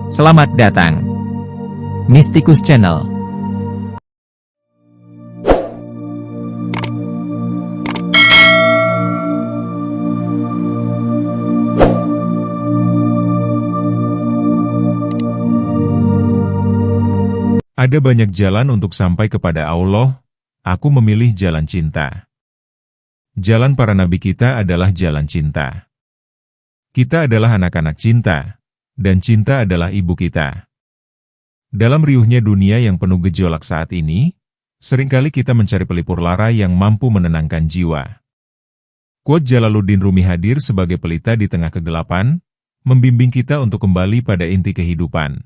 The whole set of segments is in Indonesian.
Selamat datang, Mystikus Channel. Ada banyak jalan untuk sampai kepada Allah, aku memilih jalan cinta. Jalan para nabi kita adalah jalan cinta. Kita adalah anak-anak cinta, dan cinta adalah ibu kita. Dalam riuhnya dunia yang penuh gejolak saat ini, seringkali kita mencari pelipur lara yang mampu menenangkan jiwa. Quote Jalaluddin Rumi hadir sebagai pelita di tengah kegelapan, membimbing kita untuk kembali pada inti kehidupan.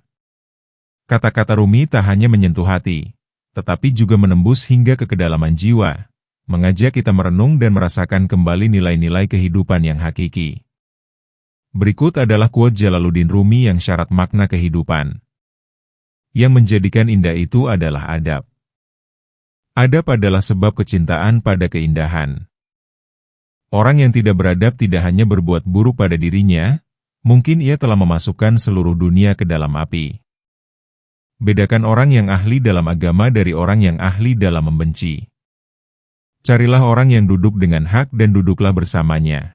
Kata-kata Rumi tak hanya menyentuh hati, tetapi juga menembus hingga ke kedalaman jiwa, mengajak kita merenung dan merasakan kembali nilai-nilai kehidupan yang hakiki. Berikut adalah quote Jalaluddin Rumi yang syarat makna kehidupan. Yang menjadikan indah itu adalah adab. Adab adalah sebab kecintaan pada keindahan. Orang yang tidak beradab tidak hanya berbuat buruk pada dirinya, mungkin ia telah memasukkan seluruh dunia ke dalam api. Bedakan orang yang ahli dalam agama dari orang yang ahli dalam membenci. Carilah orang yang duduk dengan hak dan duduklah bersamanya.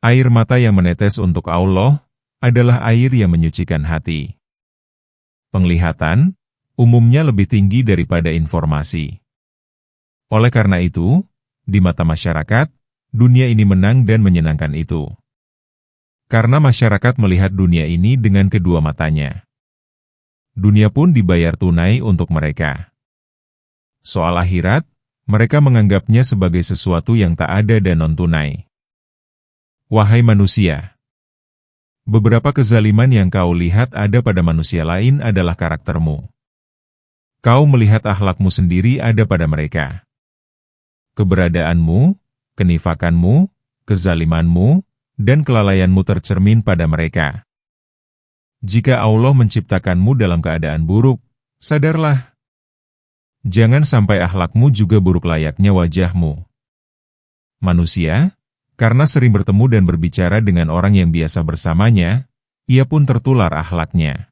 Air mata yang menetes untuk Allah adalah air yang menyucikan hati. Penglihatan umumnya lebih tinggi daripada informasi. Oleh karena itu, di mata masyarakat, dunia ini menang dan menyenangkan itu. Karena masyarakat melihat dunia ini dengan kedua matanya. Dunia pun dibayar tunai untuk mereka. Soal akhirat, mereka menganggapnya sebagai sesuatu yang tak ada dan non-tunai. Wahai manusia, beberapa kezaliman yang kau lihat ada pada manusia lain adalah karaktermu. Kau melihat akhlakmu sendiri ada pada mereka. Keberadaanmu, kenifakanmu, kezalimanmu, dan kelalaianmu tercermin pada mereka. Jika Allah menciptakanmu dalam keadaan buruk, sadarlah. Jangan sampai akhlakmu juga buruk layaknya wajahmu. Manusia, karena sering bertemu dan berbicara dengan orang yang biasa bersamanya, ia pun tertular akhlaknya.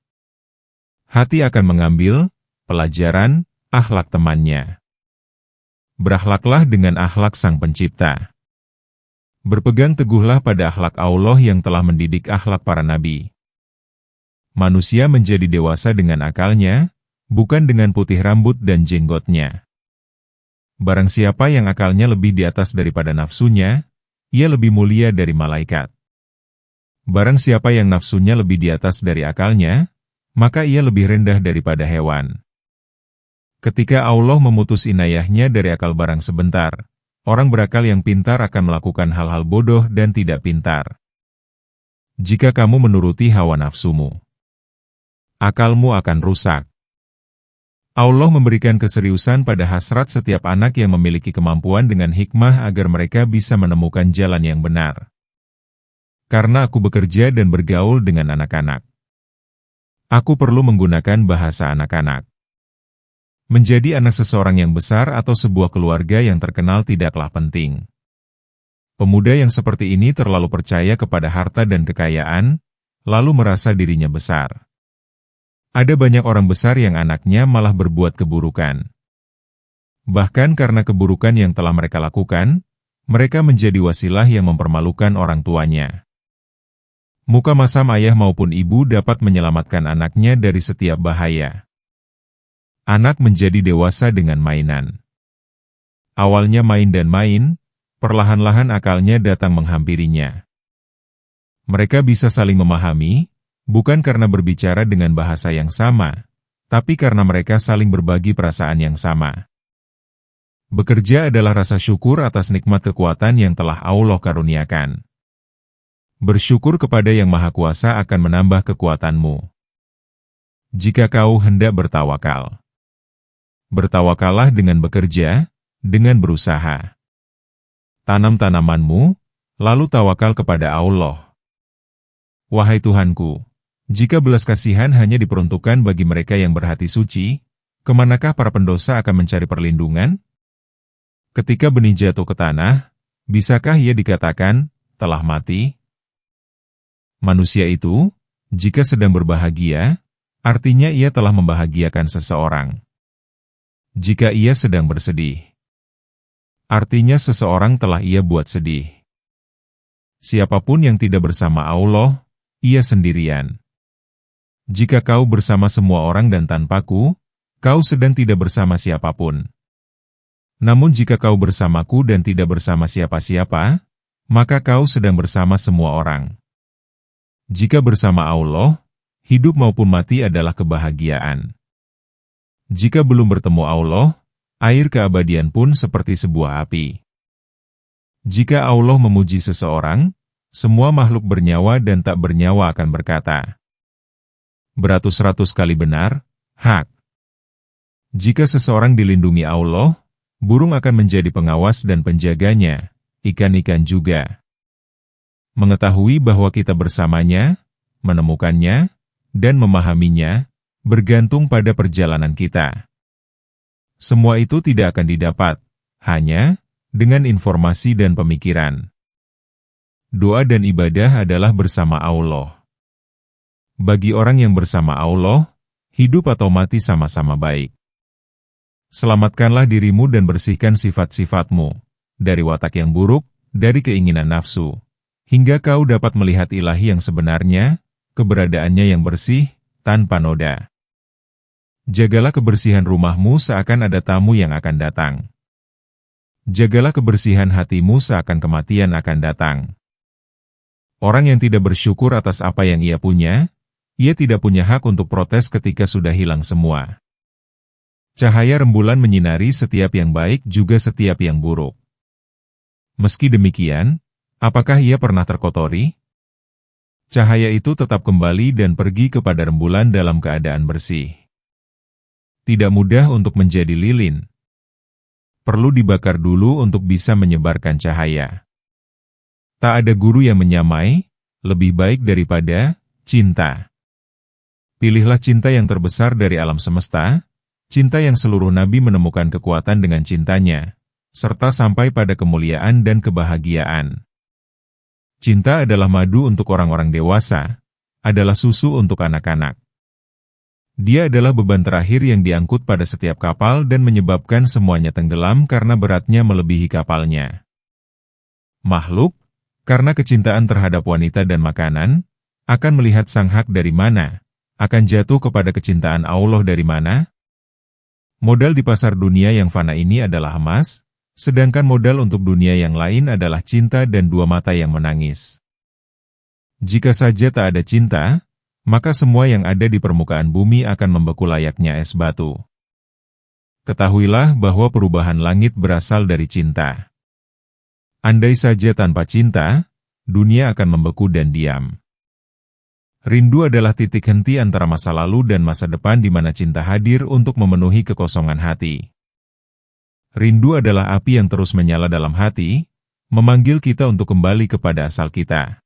Hati akan mengambil pelajaran akhlak temannya. Berakhlaklah dengan akhlak Sang Pencipta. Berpegang teguhlah pada akhlak Allah yang telah mendidik akhlak para nabi. Manusia menjadi dewasa dengan akalnya, bukan dengan putih rambut dan jenggotnya. Barang siapa yang akalnya lebih di atas daripada nafsunya, ia lebih mulia dari malaikat. Barang siapa yang nafsunya lebih di atas dari akalnya, maka ia lebih rendah daripada hewan. Ketika Allah memutus inayahnya dari akal barang sebentar, orang berakal yang pintar akan melakukan hal-hal bodoh dan tidak pintar. Jika kamu menuruti hawa nafsumu, akalmu akan rusak. Allah memberikan keseriusan pada hasrat setiap anak yang memiliki kemampuan dengan hikmah agar mereka bisa menemukan jalan yang benar. Karena aku bekerja dan bergaul dengan anak-anak, aku perlu menggunakan bahasa anak-anak. Menjadi anak seseorang yang besar atau sebuah keluarga yang terkenal tidaklah penting. Pemuda yang seperti ini terlalu percaya kepada harta dan kekayaan, lalu merasa dirinya besar. Ada banyak orang besar yang anaknya malah berbuat keburukan. Bahkan karena keburukan yang telah mereka lakukan, mereka menjadi wasilah yang mempermalukan orang tuanya. Muka masam ayah maupun ibu dapat menyelamatkan anaknya dari setiap bahaya. Anak menjadi dewasa dengan mainan. Awalnya main dan main, perlahan-lahan akalnya datang menghampirinya. Mereka bisa saling memahami, bukan karena berbicara dengan bahasa yang sama, tapi karena mereka saling berbagi perasaan yang sama. Bekerja adalah rasa syukur atas nikmat kekuatan yang telah Allah karuniakan. Bersyukur kepada Yang Maha Kuasa akan menambah kekuatanmu. Jika kau hendak bertawakal, bertawakallah dengan bekerja, dengan berusaha. Tanam tanamanmu, lalu tawakal kepada Allah. Wahai Tuhanku, jika belas kasihan hanya diperuntukkan bagi mereka yang berhati suci, kemanakah para pendosa akan mencari perlindungan? Ketika benih jatuh ke tanah, bisakah ia dikatakan, telah mati? Manusia itu, Jika sedang berbahagia, artinya ia telah membahagiakan seseorang. Jika ia sedang bersedih, artinya seseorang telah ia buat sedih. Siapapun yang tidak bersama Allah, ia sendirian. Jika kau bersama semua orang dan tanpaku, kau sedang tidak bersama siapapun. Namun jika kau bersamaku dan tidak bersama siapa-siapa, maka kau sedang bersama semua orang. Jika bersama Allah, hidup maupun mati adalah kebahagiaan. Jika belum bertemu Allah, air keabadian pun seperti sebuah api. Jika Allah memuji seseorang, semua makhluk bernyawa dan tak bernyawa akan berkata, beratus-ratus kali benar, hak. Jika seseorang dilindungi Allah, burung akan menjadi pengawas dan penjaganya, ikan-ikan juga. Mengetahui bahwa kita bersamanya, menemukannya, dan memahaminya, bergantung pada perjalanan kita. Semua itu tidak akan didapat, hanya dengan informasi dan pemikiran. Doa dan ibadah adalah bersama Allah. Bagi orang yang bersama Allah, hidup atau mati sama-sama baik. Selamatkanlah dirimu dan bersihkan sifat-sifatmu, dari watak yang buruk, dari keinginan nafsu, hingga kau dapat melihat ilahi yang sebenarnya, keberadaannya yang bersih, tanpa noda. Jagalah kebersihan rumahmu seakan ada tamu yang akan datang. Jagalah kebersihan hatimu seakan kematian akan datang. Orang yang tidak bersyukur atas apa yang ia punya, ia tidak punya hak untuk protes ketika sudah hilang semua. Cahaya rembulan menyinari setiap yang baik juga setiap yang buruk. Meski demikian, apakah ia pernah terkotori? Cahaya itu tetap kembali dan pergi kepada rembulan dalam keadaan bersih. Tidak mudah untuk menjadi lilin. Perlu dibakar dulu untuk bisa menyebarkan cahaya. Tak ada guru yang menyamai, lebih baik daripada cinta. Pilihlah cinta yang terbesar dari alam semesta, cinta yang seluruh nabi menemukan kekuatan dengan cintanya, serta sampai pada kemuliaan dan kebahagiaan. Cinta adalah madu untuk orang-orang dewasa, adalah susu untuk anak-anak. Dia adalah beban terakhir yang diangkut pada setiap kapal dan menyebabkan semuanya tenggelam karena beratnya melebihi kapalnya. Makhluk, karena kecintaan terhadap wanita dan makanan, akan melihat sang hak dari mana, akan jatuh kepada kecintaan Allah dari mana. Modal di pasar dunia yang fana ini adalah emas, sedangkan modal untuk dunia yang lain adalah cinta dan dua mata yang menangis. Jika saja tak ada cinta, maka semua yang ada di permukaan bumi akan membeku layaknya es batu. Ketahuilah bahwa perubahan langit berasal dari cinta. Andai saja tanpa cinta, dunia akan membeku dan diam. Rindu adalah titik henti antara masa lalu dan masa depan di mana cinta hadir untuk memenuhi kekosongan hati. Rindu adalah api yang terus menyala dalam hati, memanggil kita untuk kembali kepada asal kita.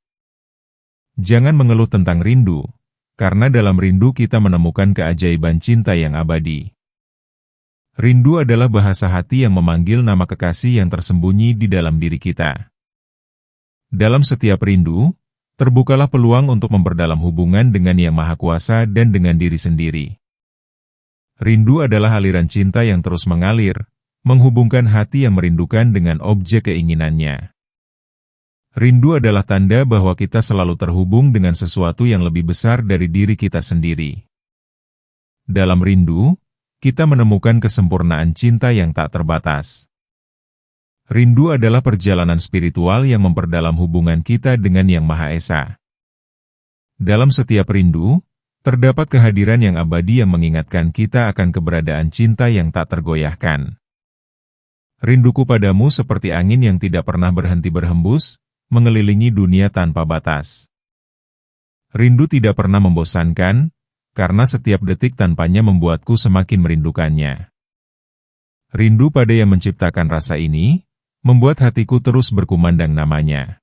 Jangan mengeluh tentang rindu, karena dalam rindu kita menemukan keajaiban cinta yang abadi. Rindu adalah bahasa hati yang memanggil nama kekasih yang tersembunyi di dalam diri kita. Dalam setiap rindu, terbukalah peluang untuk memperdalam hubungan dengan Yang Maha Kuasa dan dengan diri sendiri. Rindu adalah aliran cinta yang terus mengalir, menghubungkan hati yang merindukan dengan objek keinginannya. Rindu adalah tanda bahwa kita selalu terhubung dengan sesuatu yang lebih besar dari diri kita sendiri. Dalam rindu, kita menemukan kesempurnaan cinta yang tak terbatas. Rindu adalah perjalanan spiritual yang memperdalam hubungan kita dengan Yang Maha Esa. Dalam setiap rindu, terdapat kehadiran yang abadi yang mengingatkan kita akan keberadaan cinta yang tak tergoyahkan. Rinduku padamu seperti angin yang tidak pernah berhenti berhembus, mengelilingi dunia tanpa batas. Rindu tidak pernah membosankan, karena setiap detik tanpanya membuatku semakin merindukannya. Rindu pada yang menciptakan rasa ini, membuat hatiku terus berkumandang namanya.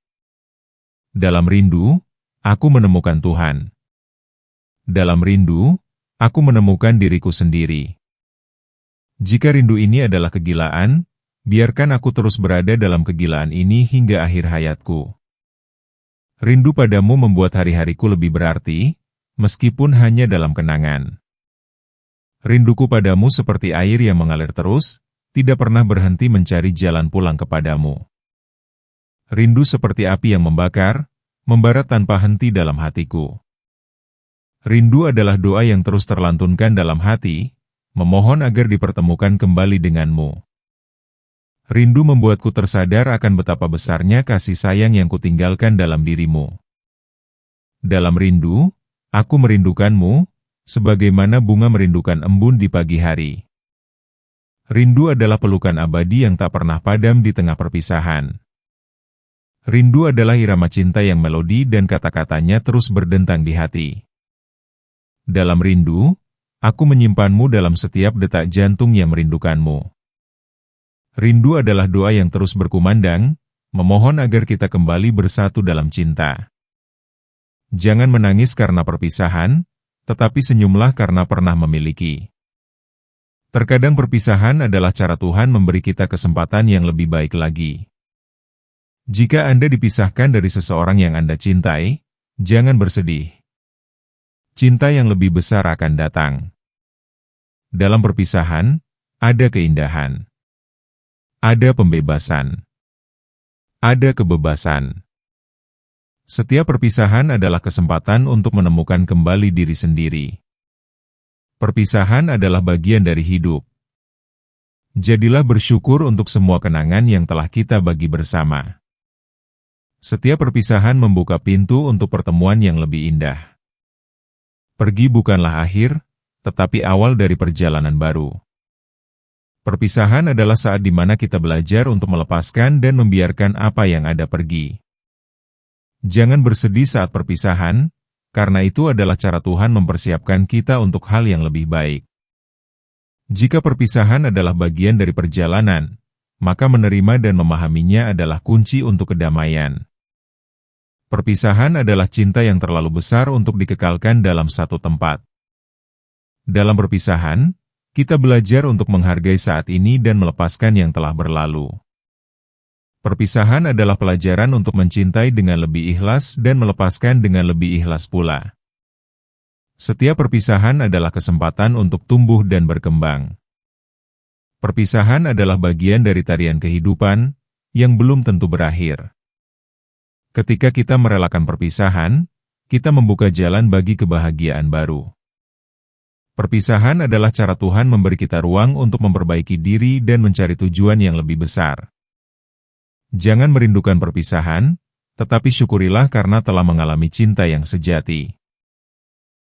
Dalam rindu, aku menemukan Tuhan. Dalam rindu, aku menemukan diriku sendiri. Jika rindu ini adalah kegilaan, biarkan aku terus berada dalam kegilaan ini hingga akhir hayatku. Rindu padamu membuat hari-hariku lebih berarti, meskipun hanya dalam kenangan. Rinduku padamu seperti air yang mengalir terus, tidak pernah berhenti mencari jalan pulang kepadamu. Rindu seperti api yang membakar, membara tanpa henti dalam hatiku. Rindu adalah doa yang terus terlantunkan dalam hati, memohon agar dipertemukan kembali denganmu. Rindu membuatku tersadar akan betapa besarnya kasih sayang yang kutinggalkan dalam dirimu. Dalam rindu, aku merindukanmu, sebagaimana bunga merindukan embun di pagi hari. Rindu adalah pelukan abadi yang tak pernah padam di tengah perpisahan. Rindu adalah irama cinta yang melodi dan kata-katanya terus berdentang di hati. Dalam rindu, aku menyimpanmu dalam setiap detak jantung yang merindukanmu. Rindu adalah doa yang terus berkumandang, memohon agar kita kembali bersatu dalam cinta. Jangan menangis karena perpisahan, tetapi senyumlah karena pernah memiliki. Terkadang perpisahan adalah cara Tuhan memberi kita kesempatan yang lebih baik lagi. Jika Anda dipisahkan dari seseorang yang Anda cintai, jangan bersedih. Cinta yang lebih besar akan datang. Dalam perpisahan, ada keindahan. Ada pembebasan. Ada kebebasan. Setiap perpisahan adalah kesempatan untuk menemukan kembali diri sendiri. Perpisahan adalah bagian dari hidup. Jadilah bersyukur untuk semua kenangan yang telah kita bagi bersama. Setiap perpisahan membuka pintu untuk pertemuan yang lebih indah. Pergi bukanlah akhir, tetapi awal dari perjalanan baru. Perpisahan adalah saat di mana kita belajar untuk melepaskan dan membiarkan apa yang ada pergi. Jangan bersedih saat perpisahan, karena itu adalah cara Tuhan mempersiapkan kita untuk hal yang lebih baik. Jika perpisahan adalah bagian dari perjalanan, maka menerima dan memahaminya adalah kunci untuk kedamaian. Perpisahan adalah cinta yang terlalu besar untuk dikekalkan dalam satu tempat. Dalam perpisahan, kita belajar untuk menghargai saat ini dan melepaskan yang telah berlalu. Perpisahan adalah pelajaran untuk mencintai dengan lebih ikhlas dan melepaskan dengan lebih ikhlas pula. Setiap perpisahan adalah kesempatan untuk tumbuh dan berkembang. Perpisahan adalah bagian dari tarian kehidupan yang belum tentu berakhir. Ketika kita merelakan perpisahan, kita membuka jalan bagi kebahagiaan baru. Perpisahan adalah cara Tuhan memberi kita ruang untuk memperbaiki diri dan mencari tujuan yang lebih besar. Jangan merindukan perpisahan, tetapi syukurilah karena telah mengalami cinta yang sejati.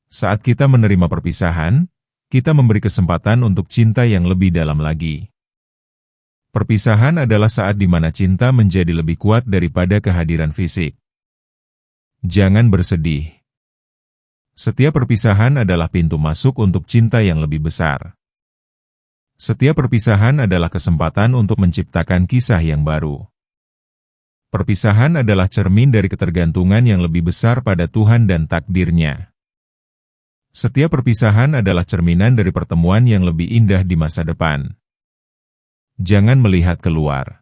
Saat kita menerima perpisahan, kita memberi kesempatan untuk cinta yang lebih dalam lagi. Perpisahan adalah saat di mana cinta menjadi lebih kuat daripada kehadiran fisik. Jangan bersedih. Setiap perpisahan adalah pintu masuk untuk cinta yang lebih besar. Setiap perpisahan adalah kesempatan untuk menciptakan kisah yang baru. Perpisahan adalah cermin dari ketergantungan yang lebih besar pada Tuhan dan takdirnya. Setiap perpisahan adalah cerminan dari pertemuan yang lebih indah di masa depan. Jangan melihat keluar.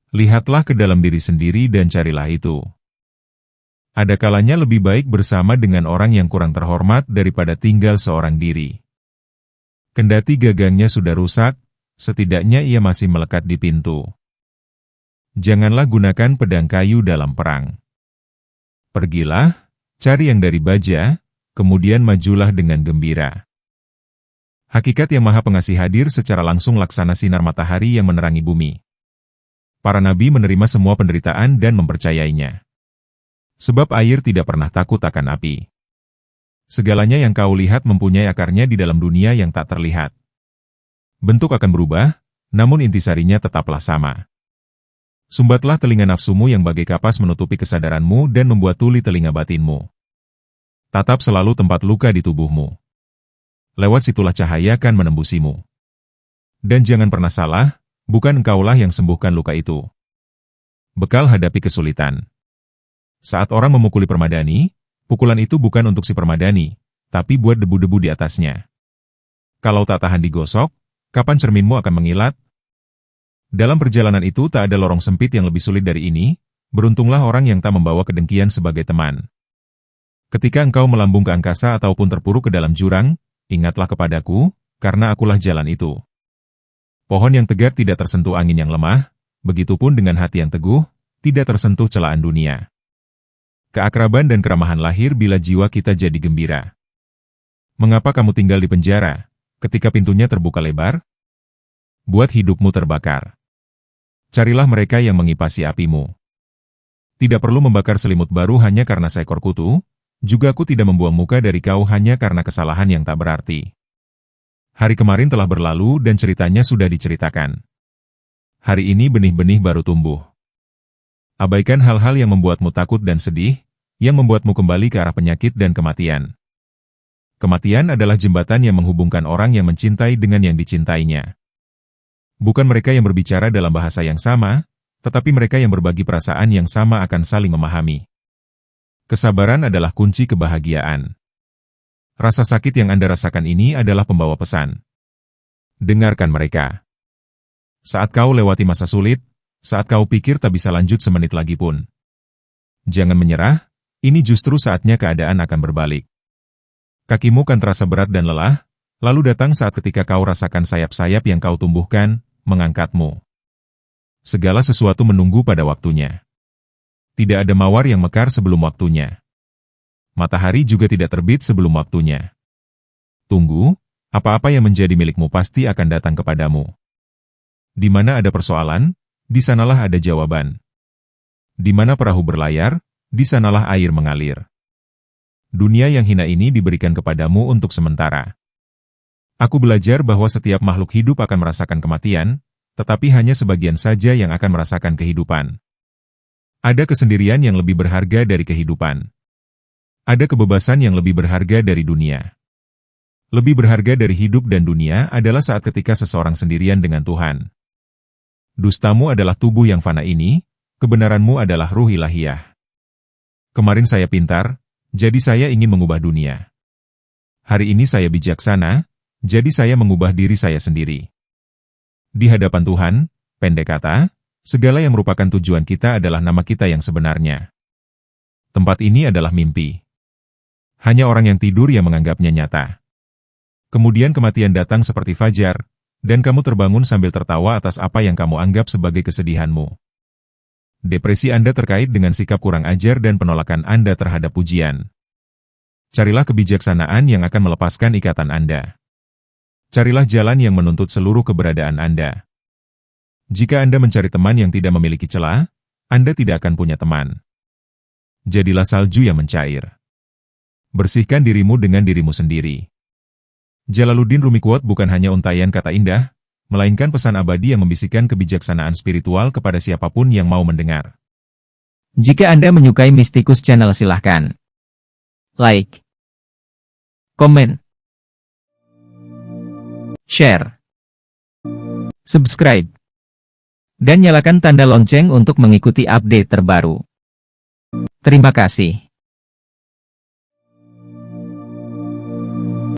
Lihatlah ke dalam diri sendiri dan carilah itu. Ada kalanya lebih baik bersama dengan orang yang kurang terhormat daripada tinggal seorang diri. Kendati gagangnya sudah rusak, setidaknya ia masih melekat di pintu. Janganlah gunakan pedang kayu dalam perang. Pergilah, cari yang dari baja, kemudian majulah dengan gembira. Hakikat Yang Maha Pengasih hadir secara langsung laksana sinar matahari yang menerangi bumi. Para nabi menerima semua penderitaan dan mempercayainya. Sebab air tidak pernah takut akan api. Segalanya yang kau lihat mempunyai akarnya di dalam dunia yang tak terlihat. Bentuk akan berubah, namun intisarinya tetaplah sama. Sumbatlah telinga nafsumu yang bagai kapas menutupi kesadaranmu dan membuat tuli telinga batinmu. Tatap selalu tempat luka di tubuhmu. Lewat situlah cahaya kan menembusimu. Dan jangan pernah salah, bukan engkaulah yang sembuhkan luka itu. Bekal hadapi kesulitan. Saat orang memukuli permadani, pukulan itu bukan untuk si permadani, tapi buat debu-debu di atasnya. Kalau tak tahan digosok, kapan cerminmu akan mengilat? Dalam perjalanan itu tak ada lorong sempit yang lebih sulit dari ini, beruntunglah orang yang tak membawa kedengkian sebagai teman. Ketika engkau melambung ke angkasa ataupun terpuruk ke dalam jurang, ingatlah kepadaku, karena akulah jalan itu. Pohon yang tegak tidak tersentuh angin yang lemah, begitupun dengan hati yang teguh, tidak tersentuh celaan dunia. Keakraban dan keramahan lahir bila jiwa kita jadi gembira. Mengapa kamu tinggal di penjara, ketika pintunya terbuka lebar? Buat hidupmu terbakar. Carilah mereka yang mengipasi apimu. Tidak perlu membakar selimut baru hanya karena seekor kutu, juga aku tidak membuang muka dari kau hanya karena kesalahan yang tak berarti. Hari kemarin telah berlalu dan ceritanya sudah diceritakan. Hari ini benih-benih baru tumbuh. Abaikan hal-hal yang membuatmu takut dan sedih, yang membuatmu kembali ke arah penyakit dan kematian. Kematian adalah jembatan yang menghubungkan orang yang mencintai dengan yang dicintainya. Bukan mereka yang berbicara dalam bahasa yang sama, tetapi mereka yang berbagi perasaan yang sama akan saling memahami. Kesabaran adalah kunci kebahagiaan. Rasa sakit yang Anda rasakan ini adalah pembawa pesan. Dengarkan mereka. Saat kau lewati masa sulit, saat kau pikir tak bisa lanjut semenit lagi pun. Jangan menyerah, ini justru saatnya keadaan akan berbalik. Kakimu kan terasa berat dan lelah, lalu datang saat ketika kau rasakan sayap-sayap yang kau tumbuhkan, mengangkatmu. Segala sesuatu menunggu pada waktunya. Tidak ada mawar yang mekar sebelum waktunya. Matahari juga tidak terbit sebelum waktunya. Tunggu, apa-apa yang menjadi milikmu pasti akan datang kepadamu. Di mana ada persoalan, di sanalah ada jawaban. Di mana perahu berlayar, di sanalah air mengalir. Dunia yang hina ini diberikan kepadamu untuk sementara. Aku belajar bahwa setiap makhluk hidup akan merasakan kematian, tetapi hanya sebagian saja yang akan merasakan kehidupan. Ada kesendirian yang lebih berharga dari kehidupan. Ada kebebasan yang lebih berharga dari dunia. Lebih berharga dari hidup dan dunia adalah saat ketika seseorang sendirian dengan Tuhan. Dustamu adalah tubuh yang fana ini, kebenaranmu adalah ruh ilahiyah. Kemarin saya pintar, jadi saya ingin mengubah dunia. Hari ini saya bijaksana, jadi saya mengubah diri saya sendiri. Di hadapan Tuhan, pendek kata, segala yang merupakan tujuan kita adalah nama kita yang sebenarnya. Tempat ini adalah mimpi. Hanya orang yang tidur yang menganggapnya nyata. Kemudian kematian datang seperti fajar, dan kamu terbangun sambil tertawa atas apa yang kamu anggap sebagai kesedihanmu. Depresi Anda terkait dengan sikap kurang ajar dan penolakan Anda terhadap pujian. Carilah kebijaksanaan yang akan melepaskan ikatan Anda. Carilah jalan yang menuntut seluruh keberadaan Anda. Jika Anda mencari teman yang tidak memiliki celah, Anda tidak akan punya teman. Jadilah salju yang mencair. Bersihkan dirimu dengan dirimu sendiri. Jalaluddin Rumi quote bukan hanya untaian kata indah, melainkan pesan abadi yang membisikkan kebijaksanaan spiritual kepada siapapun yang mau mendengar. Jika Anda menyukai Mystikus Channel silahkan like, komen, share, subscribe, dan nyalakan tanda lonceng untuk mengikuti update terbaru. Terima kasih.